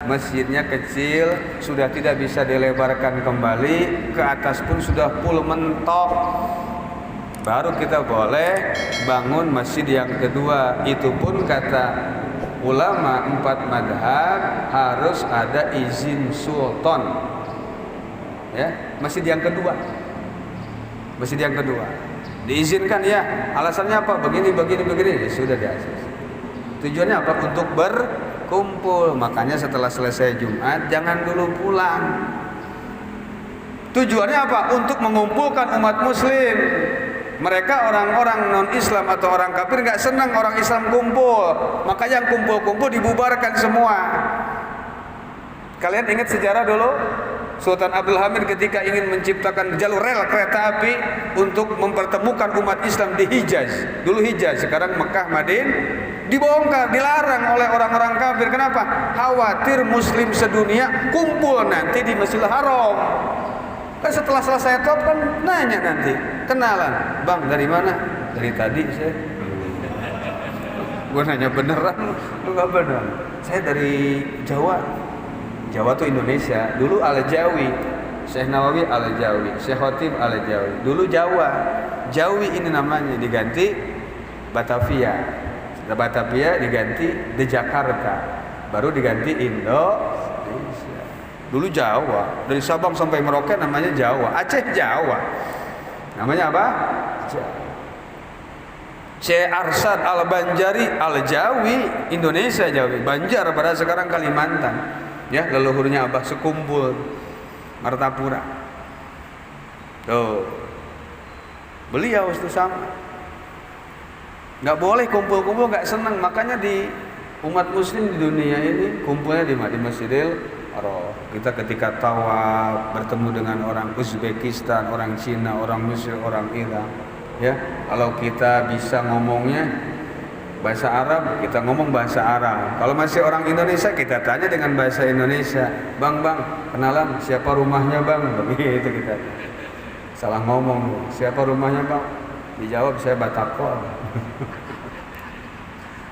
masjidnya kecil, sudah tidak bisa dilebarkan kembali, ke atas pun sudah full mentok, baru kita boleh bangun masjid yang kedua. Itu pun kata ulama 4 madhab harus ada izin sultan. Ya, masjid yang kedua. Masjid yang kedua diizinkan, ya. Alasannya apa? Begini. Ya, sudah diakses. Tujuannya apa? Untuk berkumpul. Makanya setelah selesai Jumat jangan dulu pulang. Tujuannya apa? Untuk mengumpulkan umat muslim. Mereka orang-orang non-Islam atau orang kafir nggak senang orang Islam kumpul. Makanya yang kumpul-kumpul dibubarkan semua. Kalian ingat sejarah dulu? Sultan Abdul Hamid ketika ingin menciptakan jalur rel kereta api untuk mempertemukan umat Islam di Hijaz. Dulu Hijaz, sekarang Mekah, Madinah, dibongkar, dilarang oleh orang-orang kafir. Kenapa? Khawatir muslim sedunia kumpul nanti di Masjidil Haram. Kan setelah selesai top kan nanya nanti, kenalan, bang dari mana? Dari tadi saya. Gue nanya beneran, enggak bener. Saya dari Jawa. Jawa tuh Indonesia. Dulu Al-Jawi, Syekh Nawawi Al-Jawi, Syekh Khotib Al-Jawi. Dulu Jawa. Jawi ini namanya, diganti Batavia. Setelah Batavia diganti The Jakarta. Baru diganti Indonesia. Dulu Jawa. Dari Sabang sampai Merauke namanya Jawa. Aceh Jawa. Namanya apa? Jawa. Syekh Arsad Al-Banjari Al-Jawi, Indonesia Jawi. Banjar pada sekarang Kalimantan. Ya, leluhurnya Abah sekumpul Martapura. Tuh. Beliau itu sama. Nggak boleh kumpul-kumpul, nggak senang. Makanya di umat muslim di dunia ini kumpulnya di Masjidil Haram. Kita ketika tawaf bertemu dengan orang Uzbekistan, orang Cina, orang Mesir, orang Irak. Ya, kalau kita bisa ngomongnya bahasa Arab, kita ngomong bahasa Arab. Kalau masih orang Indonesia, kita tanya dengan bahasa Indonesia. Bang, kenalan, siapa rumahnya bang? Begitu kita. Salah ngomong, siapa rumahnya bang? Dijawab, saya Batako.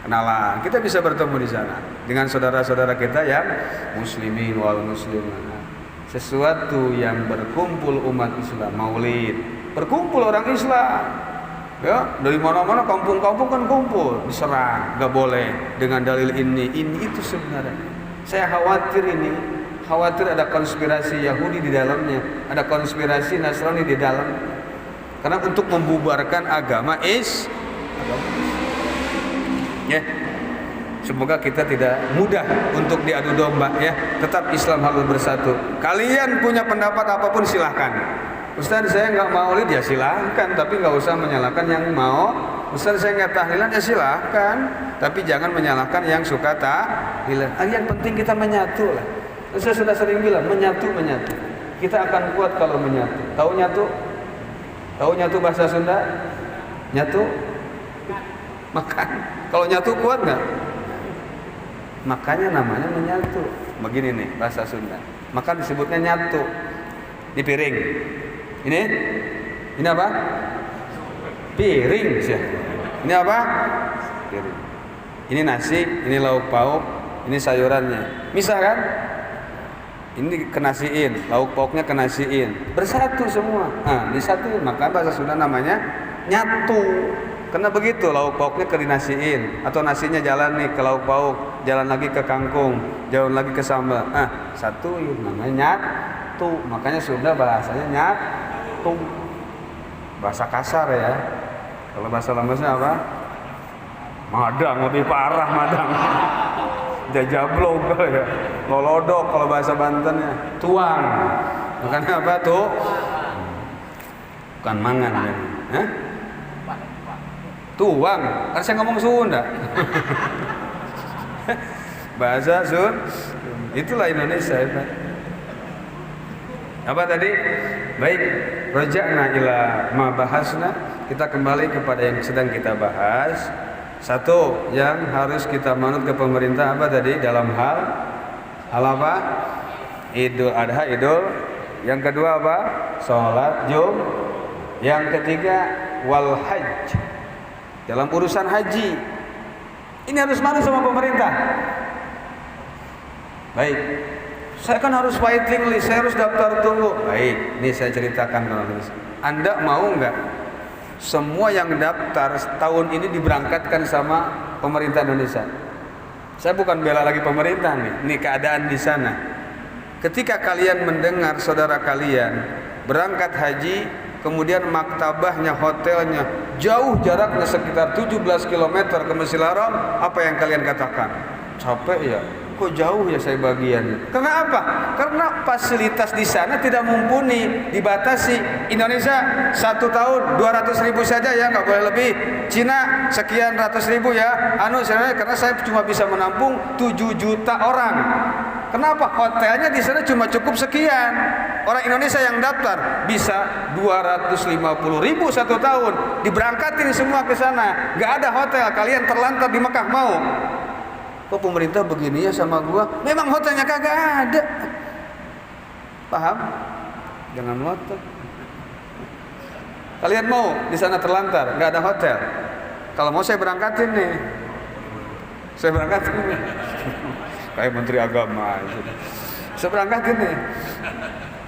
Kenalan, kita bisa bertemu di sana dengan saudara-saudara kita yang muslimin wal muslimat. Sesuatu yang berkumpul umat Islam, maulid, berkumpul orang Islam. Ya, dari mana-mana kampung-kampung kan kumpul, diserang, nggak boleh dengan dalil ini itu sebenarnya. Saya khawatir ada konspirasi Yahudi di dalamnya, ada konspirasi Nasrani di dalam. Karena untuk membubarkan agama ya. Semoga kita tidak mudah untuk diadu domba, ya. Tetap Islam harus bersatu. Kalian punya pendapat apapun silahkan. Ustaz, saya nggak maulid, ya silahkan, tapi nggak usah menyalahkan yang mau. Ustaz, saya nggak tahlilan, ya silahkan, tapi jangan menyalahkan yang suka tahlilan. Yang penting kita menyatu lah. Saya sudah sering bilang menyatu. Kita akan kuat kalau menyatu. Tahu nyatu? Tahu nyatu bahasa Sunda? Nyatu? Makan. Kalau nyatu kuat nggak? Makanya namanya menyatu. Begini nih bahasa Sunda. Makan disebutnya nyatu. Di piring. Ini apa? Piring sih. Ini apa? Piring. Ini nasi, ini lauk pauk, ini sayurannya. Misah kan? Ini kenasiin, lauk pauknya kenasiin. Bersatu semua. Nah, disatuin. Maka bahasa Sunda namanya nyatu. Karena begitu, lauk pauknya kedinasiin, atau nasinya jalan nih ke lauk pauk, jalan lagi ke kangkung, jalan lagi ke sambal. Satuin, namanya nyatu. Makanya Sunda bahasanya nyatu. Bahasa kasar ya. Kalau bahasa lembasnya apa? Madang, lebih parah madang. Jajablog ya. Lolodok kalau bahasa Bantennya. Tuang. Makanya apa tuh? Bukan mangan ya. Hah? Tuang. Kan saya ngomong Sunda. Bahasa Sunda. Itulah Indonesia ya. Apa tadi? Baik, raja'na ila ma bahasna. Kita kembali kepada yang sedang kita bahas. Satu, yang harus kita manut ke pemerintah apa tadi dalam hal apa? Idul Adha, Yang kedua apa? Salat Yang ketiga wal hajj. Dalam urusan haji. Ini harus manut sama pemerintah. Baik, saya kan harus waiting list, saya harus daftar tunggu. Baik, ini saya ceritakan kronologis. Anda mau nggak semua yang daftar tahun ini diberangkatkan sama pemerintah Indonesia? Saya bukan bela lagi pemerintah nih, ini keadaan di sana. Ketika kalian mendengar saudara kalian berangkat haji, kemudian maktabahnya, hotelnya jauh jaraknya sekitar 17 km ke Masjidil Haram, apa yang kalian katakan? Capek ya? Kok jauh ya saya bagian? Karena apa? Karena fasilitas di sana tidak mumpuni, dibatasi. Indonesia 1 tahun 200.000 saja ya, nggak boleh lebih. Cina sekian ratus ribu ya. Karena saya cuma bisa menampung 7 juta orang. Kenapa? Hotelnya di sana cuma cukup sekian. Orang Indonesia yang daftar bisa 250.000 1 tahun. Diberangkatin semua ke sana. Gak ada hotel. Kalian terlantar di Mekah mau? Kok pemerintah begini ya sama gua? Memang hotelnya kagak ada. Paham? Jangan ngotot. Kalian mau di sana terlantar, gak ada hotel? Kalau mau saya berangkatin nih. Saya berangkatin nih. Kayak Menteri Agama. Saya berangkatin nih.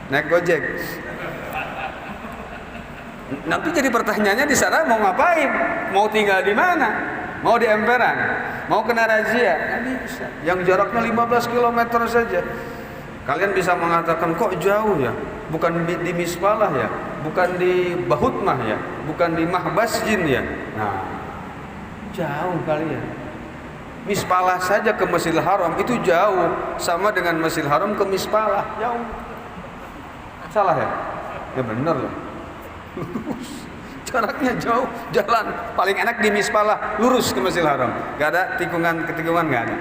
Naik Gojek. Nanti jadi pertanyaannya di sana mau ngapain? Mau tinggal di mana? Mau di emperan? Mau kena razia? Nggak bisa. Yang jaraknya 15 km saja. Kalian bisa mengatakan kok jauh ya? Bukan di Mispalah ya? Bukan di Bahutmah ya? Bukan di Mahbasjin ya? Nah, jauh kalian. Mispalah saja ke Masjidil Haram itu jauh, sama dengan Masjidil Haram ke Mispalah jauh. Salah ya? Ya benar loh. Lurus. Jaraknya jauh, jalan paling enak di Mispalah, lurus ke Masjidil Haram. Gak ada tikungan nggak ada.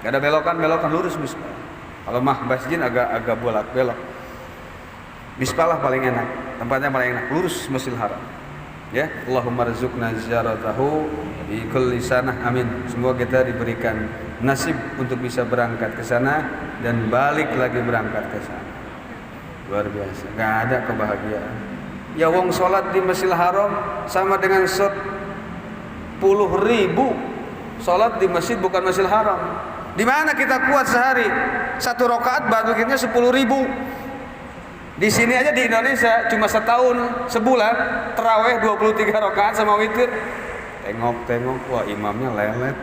Gak ada belokan lurus Mispalah. Kalau Mahbasjin agak bolak-belok. Mispalah paling enak, tempatnya paling enak, lurus Masjidil Haram. Ya, Allahumma rizukna ziyaratahu di kulli sanah, amin. Semoga kita diberikan nasib untuk bisa berangkat ke sana dan balik lagi berangkat ke sana. Luar biasa, gak ada kebahagiaan. Ya wong sholat di Masjidil Haram sama dengan 10.000 sholat di masjid bukan Masjidil Haram. Di mana kita kuat sehari? 1 rakaat baliknya 10.000. Di sini aja di Indonesia cuma setahun, sebulan tarawih 23 rakaat sama witir. Tengok, wah imamnya lelet.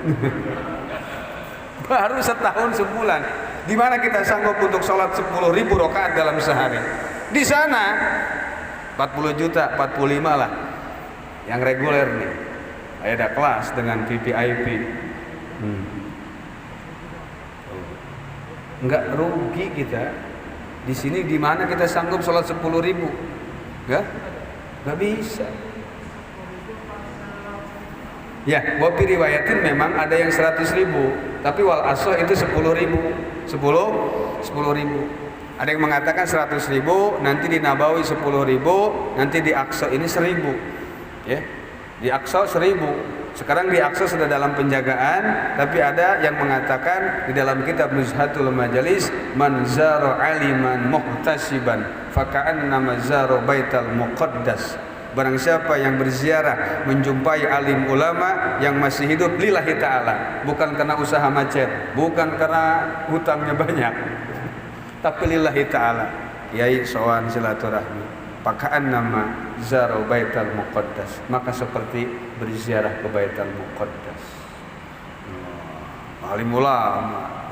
Baru setahun sebulan. Di mana kita sanggup untuk sholat 10.000 rakaat dalam sehari? Di sana 40 juta, 45 lah. Yang reguler nih. Ada kelas dengan VVIP. Enggak rugi kita. Di sini di mana kita sanggup sholat 10.000? Gak bisa. Ya, Bopi riwayatin memang ada yang 100.000, tapi wal aslah itu 10.000. 10.000. Ada yang mengatakan 100.000, nanti di Nabawi 10.000, nanti di Aqsa ini 1.000. Ya, di Aqsa 1.000. Sekarang di Aqsa sudah dalam penjagaan, tapi ada yang mengatakan di dalam kitab Nuzhatul Majalis, man zara aliman muhtasiban faka'annama zara baital muqaddas. Barang siapa yang berziarah menjumpai alim ulama yang masih hidup lillahi ta'ala, bukan karena usaha macet, bukan karena hutangnya banyak, tapi lillahi ta'ala, yai sowan silaturahmi. Pakaan nama zaro baital muqaddas, maka seperti berziarah ke baital muqaddas. Alim ulama,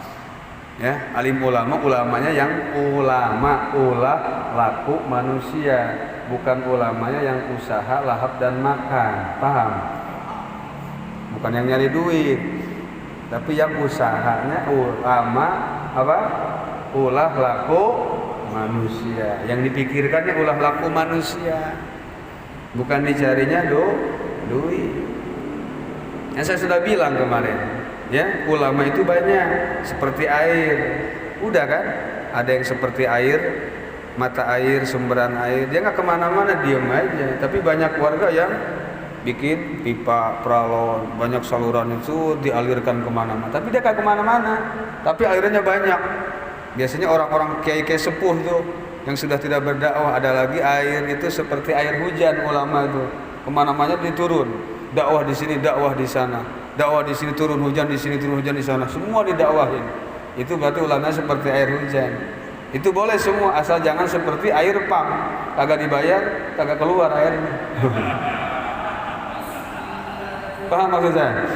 ya, alim ulama, ulamanya yang ulama, ulah laku manusia, bukan ulamanya yang usaha lahap dan makan, paham? Bukan yang nyari duit, tapi yang usahanya ulama apa? Ulah laku manusia, yang dipikirkannya ulah laku manusia, bukan dicarinya duit. Yang saya sudah bilang kemarin, ya, ulama itu banyak seperti air. Udah kan? Ada yang seperti air, mata air, sumberan air, dia nggak kemana-mana, diem aja. Tapi banyak warga yang bikin pipa, pralon, banyak saluran itu dialirkan kemana-mana, tapi dia nggak kemana-mana, tapi airnya banyak. Biasanya orang-orang kiai-kiai sepuh tuh yang sudah tidak berdakwah, ada lagi air itu seperti air hujan ulama itu, kemana-mana diturun, dakwah di sini, dakwah di sana, dakwah di sini turun hujan, di sini turun hujan, di sana, semua didakwahin. Itu berarti ulama seperti air hujan. Itu boleh semua, asal jangan seperti air pump, kagak dibayar, kagak keluar airnya. Paham maksud saya?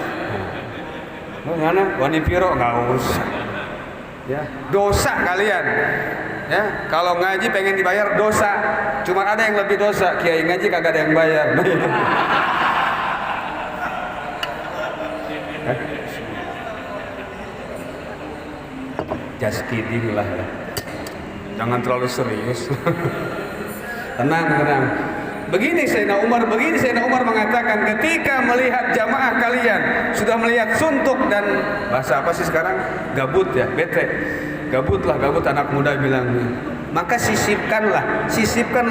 Mana wani piro nggak usah. Ya, dosa kalian. Ya, kalau ngaji pengen dibayar dosa. Cuma ada yang lebih dosa, kiai ngaji kagak ada yang bayar. Just kidding lah ya. Jangan terlalu serius. Tenang. Begini Sayyidina Umar mengatakan, ketika melihat jamaah kalian sudah melihat suntuk dan bahasa apa sih sekarang? Gabut ya, bete. Gabut anak muda bilang. Maka sisipkanlah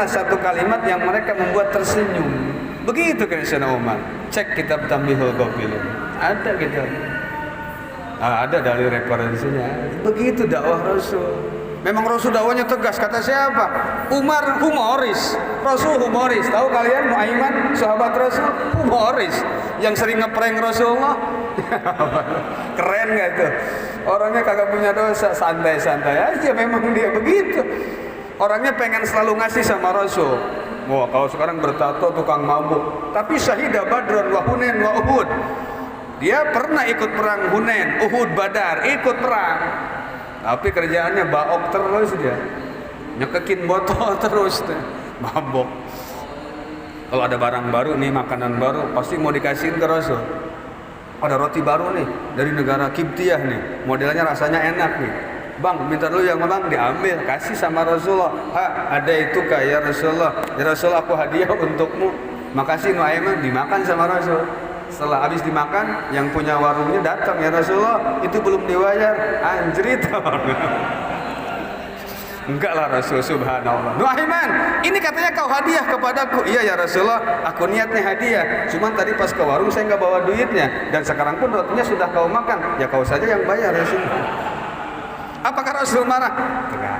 satu kalimat yang mereka membuat tersenyum. Begitu kan Sayyidina Umar. Cek kitab Tambihul Ghafilin. Ada gitu. Ada dari referensinya. Begitu dakwah Rasul. Memang Rasul dakwahnya tegas. Kata siapa? Umar humoris. Rasul humoris. Tahu kalian Nuaiman sahabat Rasul humoris yang sering ngeprank Rasulullah. Keren gak tuh? Orangnya kagak punya dosa, santai-santai aja. Memang dia begitu. Orangnya pengen selalu ngasih sama Rasul. Wah, kalau sekarang bertato tukang mabuk. Tapi syahidah Badrun wa Hunain wa Uhud. Dia pernah ikut perang Hunain, Uhud, Badar, ikut perang. Tapi kerjaannya baok terus dia. Nyekekin botol terus deh. Mabok. Kalau ada barang baru nih, makanan baru, pasti mau dikasihin ke Rasul. Ada roti baru nih dari negara Kiptiah nih, modelnya rasanya enak nih. Bang, minta dulu yang bang, diambil, kasih sama Rasulullah. Ada itu kak ya Rasulullah. Ya Rasulullah, aku hadiah untukmu. Makasih Nuaiman, dimakan sama Rasul. Setelah habis dimakan, yang punya warungnya datang, ya Rasulullah, itu belum dibayar. Anjrit. Enggak lah Rasul, subhanallah. Nuaiman, ini katanya kau hadiah kepadaku. Iya ya Rasulullah, aku niatnya hadiah. Cuman tadi pas ke warung saya nggak bawa duitnya. Dan sekarang pun rotinya sudah kau makan. Ya kau saja yang bayar Rasul. Apakah Rasul marah? Enggak.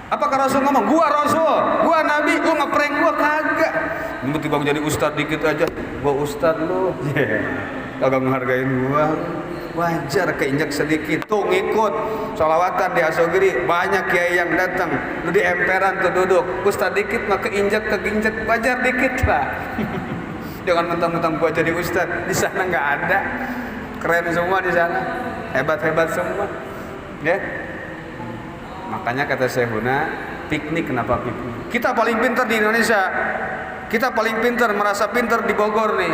Apakah Rasul ngomong, gua Rasul, gua Nabi, lu ngeprank gua? Kagak. Tiba-tiba jadi ustad dikit aja, gua ustad lu. Kagak menghargain gua. Wajar keinjak sedikit tuh ngikut sholawatan di Asogiri, banyak kiai yang datang. Lu di emperan tuh duduk, ustad dikit mah keinjak wajar dikit lah. Jangan mentang-mentang gua jadi ustad, di sana nggak ada. Keren semua di sana, hebat-hebat semua. Ya. Makanya kata Syekhuna, piknik kenapa piknik? Kita paling pintar di Indonesia. Kita paling pintar, merasa pintar di Bogor nih.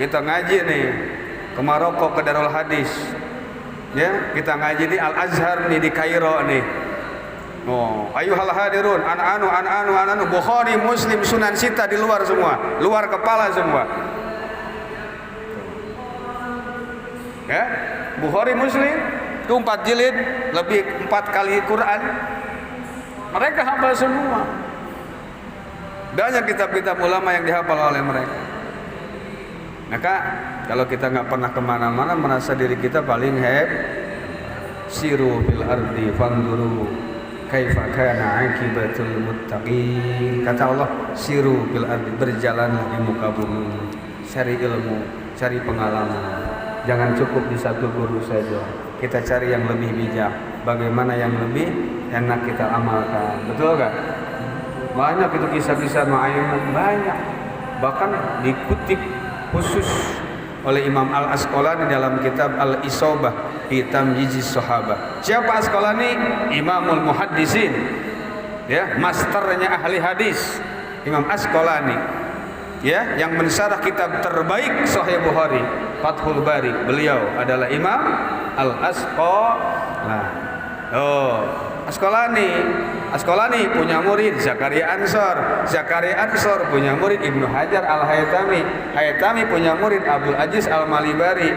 Kita ngaji nih ke Maroko, ke Darul Hadis. Ya, kita ngaji di Al-Azhar nih di Kairo nih. Oh, ayuhal hadirun, anak-anu, Bukhari, Muslim, Sunan Sita di luar semua, luar kepala semua. Ya, Bukhari, Muslim itu 4 jilid, lebih 4 kali Quran. Mereka hafal semua. Banyak kitab-kitab ulama yang dihafal oleh mereka. Maka kalau kita nggak pernah kemana-mana, merasa diri kita paling siru fil ardi fanduru kaifa kana aqibatul muttaqin. Kata Allah, siru fil ardi, berjalanlah di muka bumi, cari ilmu, cari pengalaman. Jangan cukup di satu guru saja. Kita cari yang lebih bijak. Bagaimana yang lebih enak kita amalkan. Betul gak? Banyak itu kisah-kisah Nuaiman, banyak. Bahkan dikutip khusus oleh Imam Al-Asqalani dalam kitab Al-Isobah fi Tamyizis Sahabah. Siapa Asqalani? Imamul Muhaddisin. Ya, masternya ahli hadis. Imam Asqalani. Ya, yang mensyarah kitab terbaik Sahih Bukhari, Fathul Bari. Beliau adalah Imam Asqalani punya murid Zakaria Ansor punya murid Ibnu Hajar Al-Haytami punya murid Abdul Aziz Al-Malibari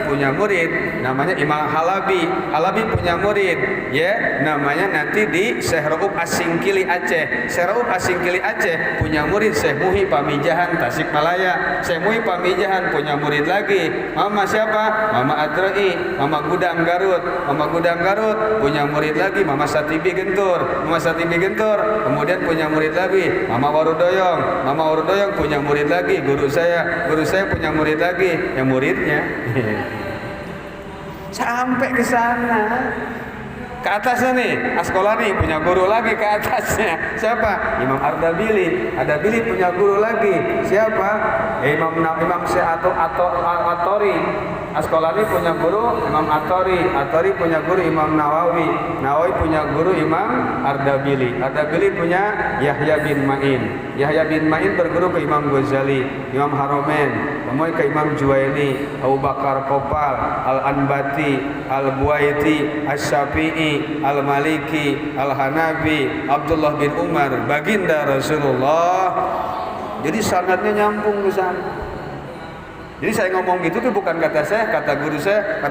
punya murid namanya Imam Halabi punya murid ya namanya nanti di Syekh Rauf As-Singkili Aceh punya murid Syekh Muhi Pamijahan Tasikmalaya. Syekh Muhi Pamijahan punya murid lagi Mama siapa? Mama Adrai, Mama Gudang Garut punya murid lagi Mama Satibi Gentur, kemudian punya murid lagi Mama Warudoyong punya murid lagi guru saya punya murid lagi yang muridnya sampai ke sana. Ke atasnya nih, Asqalani punya guru lagi ke atasnya. Siapa? Imam Ardabili. Ardabili punya guru lagi. Siapa? Imam Syekh At-Tori. Asqalani punya guru Imam At-Tori. At-Tori punya guru Imam Nawawi. Nawawi punya guru Imam Ardabili. Ardabili punya Yahya bin Ma'in. Yahya bin Ma'in berguru ke Imam Ghazali, Imam Haromen, kemudian ke Imam Juwaini, Abu Bakar Kopal, Al-Anbati, Al-Buaiti, Asy-Syafi'i, Al-Maliki, Al-Hanafi, Abdullah bin Umar, baginda Rasulullah. Jadi sanadnya nyambung ke sana. Jadi saya ngomong gitu tuh bukan kata saya, kata guru saya,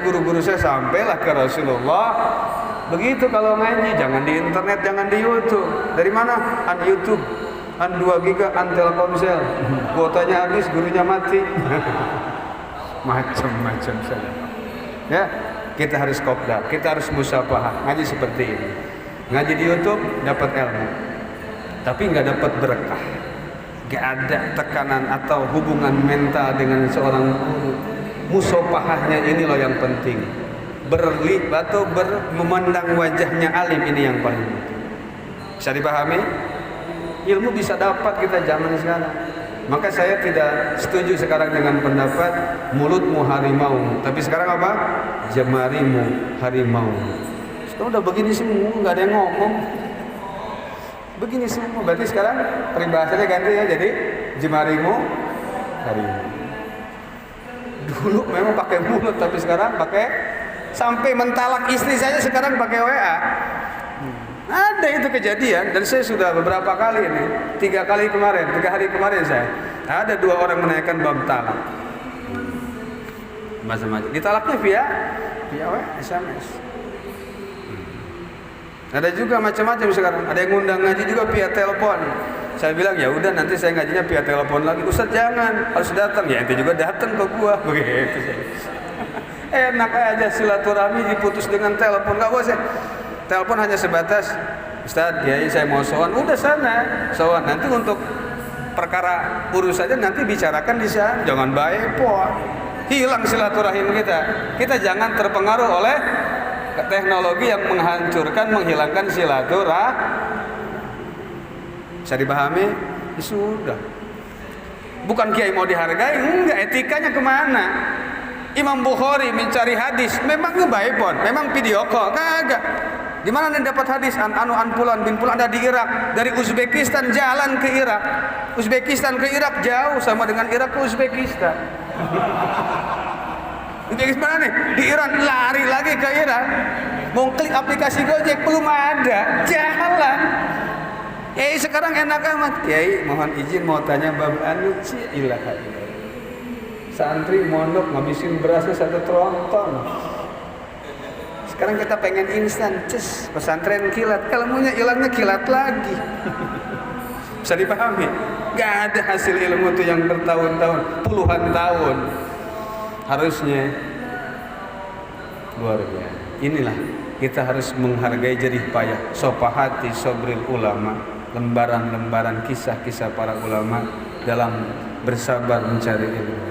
guru-guru saya sampailah ke Rasulullah. Begitu kalau ngaji, jangan di internet, jangan di YouTube. Dari mana? An YouTube, an 2 giga, an Telkomsel. Kuotanya habis, gurunya mati. Macam-macam saja. Ya, kita harus kopdar, kita harus musafahah. Ngaji seperti ini. Ngaji di YouTube dapat ilmu, tapi nggak dapat berkah. Gak ada tekanan atau hubungan mental dengan seorang guru. Musafahahnya ini loh yang penting. Memandang wajahnya alim ini yang paling penting. Bisa dipahami? Ilmu bisa dapat kita zaman sekarang. Maka saya tidak setuju sekarang dengan pendapat mulutmu harimau, tapi sekarang apa? Jemarimu harimau. Sekarang udah begini semua, nggak ada yang ngomong. Begini semua, berarti sekarang peribahasanya ganti ya, jadi jemarimu harimau. Dulu memang pakai mulut, tapi sekarang pakai, sampai mentalak istri saya sekarang pakai WA. Ada itu kejadian, dan saya sudah beberapa kali ini, 3 hari kemarin saya ada 2 orang menaikkan bab talak. Macam-macam. Ditalaknya via WA, SMS. Ada juga macam-macam sekarang. Ada yang ngundang ngaji juga via telepon. Saya bilang ya udah nanti saya ngajinya via telepon lagi. Ustaz jangan, harus datang. Ya ente juga datang ke gua. Begitu. Enak aja silaturahmi diputus dengan telepon. Enggak usah. Telepon hanya sebatas Ustaz, kiai saya mau sowan. Udah sana, sowan. Nanti untuk perkara urusannya nanti bicarakan di sana. Jangan baik po. Hilang silaturahim kita. Kita jangan terpengaruh oleh teknologi yang menghancurkan, menghilangkan silaturahmi. Bisa dipahami? Ya sudah. Bukan kiai mau dihargai, enggak, etikanya kemana? Imam Bukhari mencari hadis, memang ngebaik pon, memang video call, kagak. Di mana nih dapat hadis? An Fulan bin Fulan ada di Irak, dari Uzbekistan jalan ke Irak. Uzbekistan ke Irak jauh sama dengan Irak ke Uzbekistan. Jadi mana nih? Di Iran, lari lagi ke Iran. Mau klik aplikasi Gojek belum ada, jalan. Sekarang enak amat. Kiai mohon izin mau tanya bab anu ilaha. Santri mondok ngabisin berasnya 1 tronton. Sekarang kita pengen instan, pesantren kilat. Ilmunya hilangnya kilat lagi. Bisa dipahami? Gak ada hasil ilmu itu yang bertahun-tahun, puluhan tahun. Harusnya luar biasa. Inilah kita harus menghargai jerih payah, sopahati sobril ulama, lembaran-lembaran kisah-kisah para ulama dalam bersabar mencari ilmu.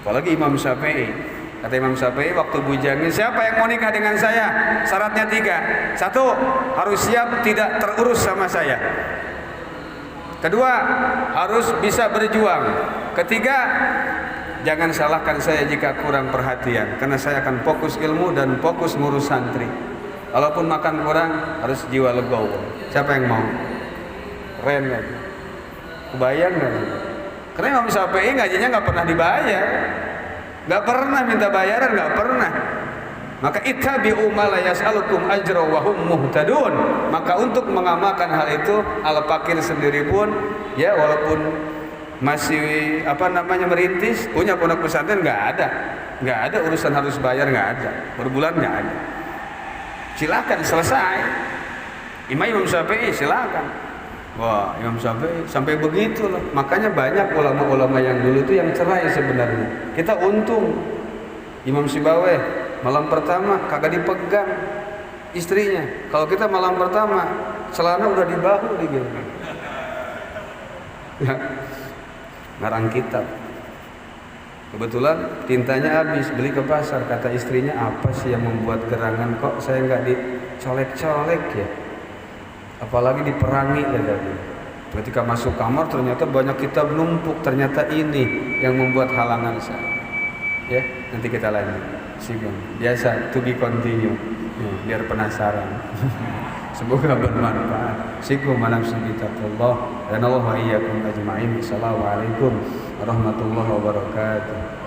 Apalagi Imam Syafi'i. Kata Imam Syafi'i waktu bujangin, siapa yang mau nikah dengan saya? Syaratnya 3. 1, harus siap tidak terurus sama saya. Kedua, harus bisa berjuang. Ketiga, jangan salahkan saya jika kurang perhatian, karena saya akan fokus ilmu dan fokus ngurus santri. Walaupun makan kurang, harus jiwa legowo. Siapa yang mau? Keren kan? Kebayang kan? Karena Imam Syafi'i ngajinya nggak pernah dibayar, nggak pernah minta bayaran, nggak pernah. Maka ittabi'u ma la yas'alukum ajra wa hum muhtadun. Maka untuk mengamalkan hal itu, Al-Fakir sendiri pun ya walaupun masih merintis, punya pondok pesantren nggak ada urusan harus bayar, nggak ada, berbulan nggak ada. Silakan selesai. Imam Syafi'i silakan. Wah, Imam Syafi'i sampai begitu loh. Makanya banyak ulama-ulama yang dulu itu yang cerai sebenarnya. Kita untung. Imam Sibaweh malam pertama kagak dipegang istrinya. Kalau kita malam pertama celana udah di bahu gitu. Ya. Ngarang kitab. Kebetulan tintanya habis, beli ke pasar. Kata istrinya, apa sih yang membuat gerangan, kok saya nggak dicolek-colek ya, apalagi diperangi ya tadi. Ketika masuk kamar ternyata banyak kitab numpuk, ternyata ini yang membuat halangan saya. Ya, nanti kita lanjut. Sigung. Biasa, to be continue. Ya, biar penasaran. Semoga bermanfaat. Sikum malam Allah dan Allah wa iyyakum ajma'in. Assalamualaikum warahmatullahi wabarakatuh.